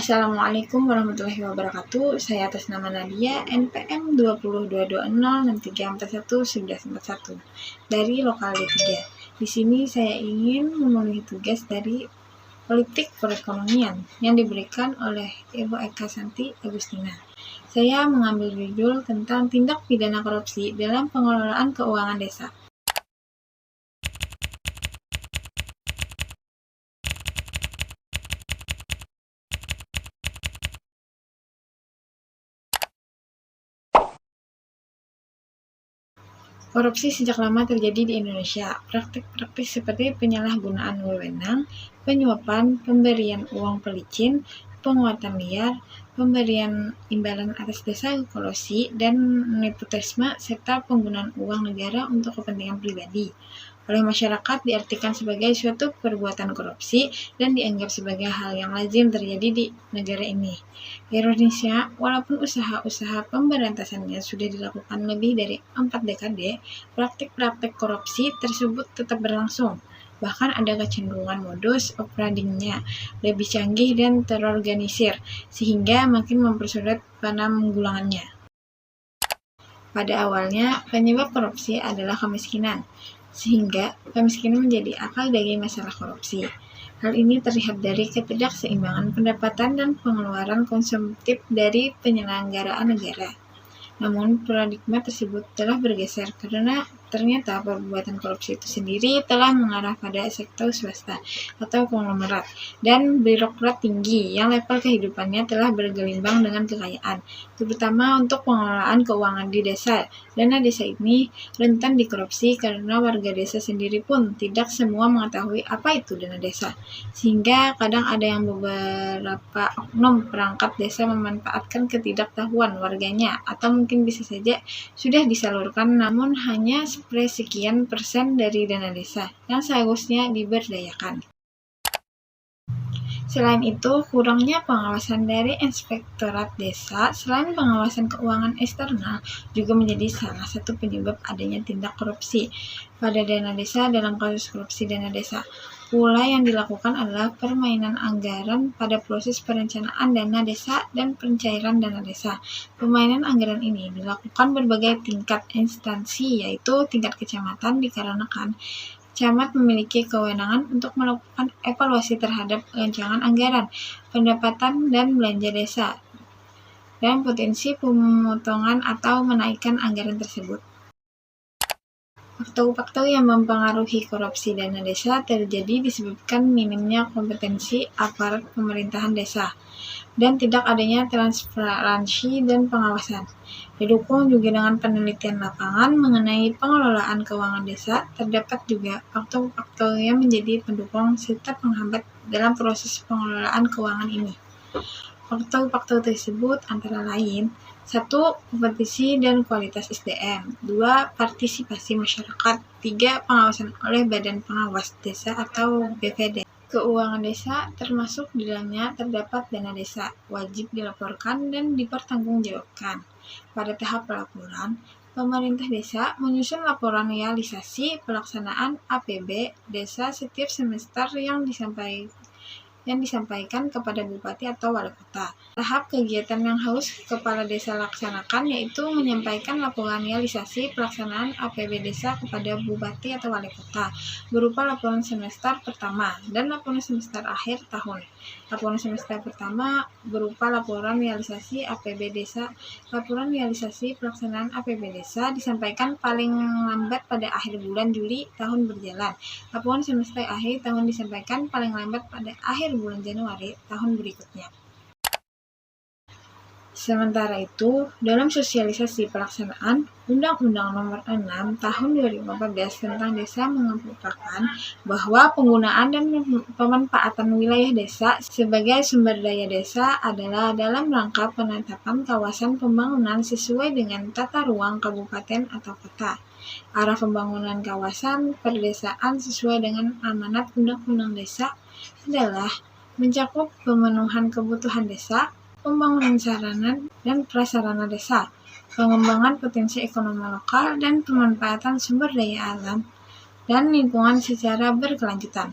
Assalamualaikum warahmatullahi wabarakatuh. Saya atas nama Nadia, NPM 20222063411141 dari lokal D3. Di sini saya ingin memenuhi tugas dari politik perekonomian yang diberikan oleh Ibu Eka Santi Agustina. Saya mengambil judul tentang tindak pidana korupsi dalam pengelolaan keuangan desa. Korupsi sejak lama terjadi di Indonesia. Praktik-praktik seperti penyalahgunaan wewenang, penyuapan, pemberian uang pelicin, penguatan liar, pemberian imbalan atas dasar kolusi dan nepotisme, serta penggunaan uang negara untuk kepentingan pribadi oleh masyarakat diartikan sebagai suatu perbuatan korupsi dan dianggap sebagai hal yang lazim terjadi di negara ini. Ironisnya, walaupun usaha-usaha pemberantasannya sudah dilakukan lebih dari 4 dekade, praktik-praktik korupsi tersebut tetap berlangsung. Bahkan ada kecenderungan modus operandinya lebih canggih dan terorganisir, sehingga makin mempersulit penanggulangannya. Pada awalnya, penyebab korupsi adalah kemiskinan, sehingga kemiskinan menjadi akal dari masalah korupsi. Hal ini terlihat dari ketidakseimbangan pendapatan dan pengeluaran konsumtif dari penyelenggaraan negara. Namun, paradigma tersebut telah bergeser karena ternyata perbuatan korupsi itu sendiri telah mengarah pada sektor swasta atau konglomerat dan birokrat tinggi yang level kehidupannya telah bergelimbang dengan kekayaan, terutama untuk pengelolaan keuangan di desa. Dana desa ini rentan dikorupsi karena warga desa sendiri pun tidak semua mengetahui apa itu dana desa, sehingga kadang ada yang beberapa oknum perangkat desa memanfaatkan ketidaktahuan warganya atau mungkin bisa saja sudah disalurkan namun hanya sekian persen dari dana desa yang seharusnya diberdayakan. Selain itu, kurangnya pengawasan dari Inspektorat Desa selain pengawasan keuangan eksternal juga menjadi salah satu penyebab adanya tindak korupsi pada dana desa. Dalam kasus korupsi dana desa pula yang dilakukan adalah permainan anggaran pada proses perencanaan dana desa dan pencairan dana desa. Permainan anggaran ini dilakukan berbagai tingkat instansi, yaitu tingkat kecamatan, dikarenakan camat memiliki kewenangan untuk melakukan evaluasi terhadap rancangan anggaran, pendapatan, dan belanja desa, dan potensi pemotongan atau menaikkan anggaran tersebut. Faktor-faktor yang mempengaruhi korupsi dana desa terjadi disebabkan minimnya kompetensi aparat pemerintahan desa dan tidak adanya transparansi dan pengawasan. Didukung juga dengan penelitian lapangan mengenai pengelolaan keuangan desa, terdapat juga faktor-faktor yang menjadi pendukung serta penghambat dalam proses pengelolaan keuangan ini. Faktor-faktor tersebut antara lain: 1. Kompetisi dan kualitas SDM. 2. Partisipasi masyarakat. 3. Pengawasan oleh Badan Pengawas Desa atau BPD. Keuangan desa termasuk di dalamnya terdapat dana desa, wajib dilaporkan dan dipertanggungjawabkan. Pada tahap pelaporan, pemerintah desa menyusun laporan realisasi pelaksanaan APB desa setiap semester yang disampaikan kepada bupati atau wali kota. Tahap kegiatan yang harus kepala desa laksanakan yaitu menyampaikan laporan realisasi pelaksanaan APB desa kepada bupati atau wali kota berupa laporan semester pertama dan laporan semester akhir tahun. Laporan semester pertama berupa laporan realisasi APB desa. Laporan realisasi pelaksanaan APB desa disampaikan paling lambat pada akhir bulan Juli tahun berjalan. Laporan semester akhir tahun disampaikan paling lambat pada akhir bulan Januari tahun berikutnya. Sementara itu, dalam sosialisasi pelaksanaan Undang-Undang Nomor 6 Tahun 2014 tentang Desa mengemukakan bahwa penggunaan dan pemanfaatan wilayah desa sebagai sumber daya desa adalah dalam rangka penetapan kawasan pembangunan sesuai dengan tata ruang kabupaten atau kota. Arah pembangunan kawasan perdesaan sesuai dengan amanat Undang-Undang Desa adalah mencakup pemenuhan kebutuhan desa, pembangunan sarana dan prasarana desa, pengembangan potensi ekonomi lokal, dan pemanfaatan sumber daya alam dan lingkungan secara berkelanjutan.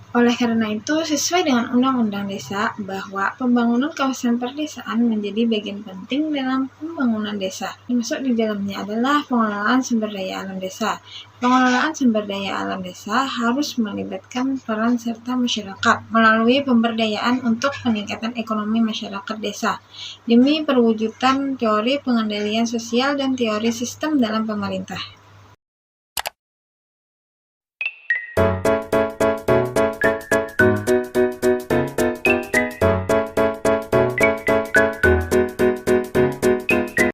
Oleh karena itu, sesuai dengan Undang-Undang Desa, bahwa pembangunan kawasan perdesaan menjadi bagian penting dalam pembangunan desa. Termasuk di dalamnya adalah pengelolaan sumber daya alam desa. Pengelolaan sumber daya alam desa harus melibatkan peran serta masyarakat melalui pemberdayaan untuk peningkatan ekonomi masyarakat desa, demi perwujudan teori pengendalian sosial dan teori sistem dalam pemerintah.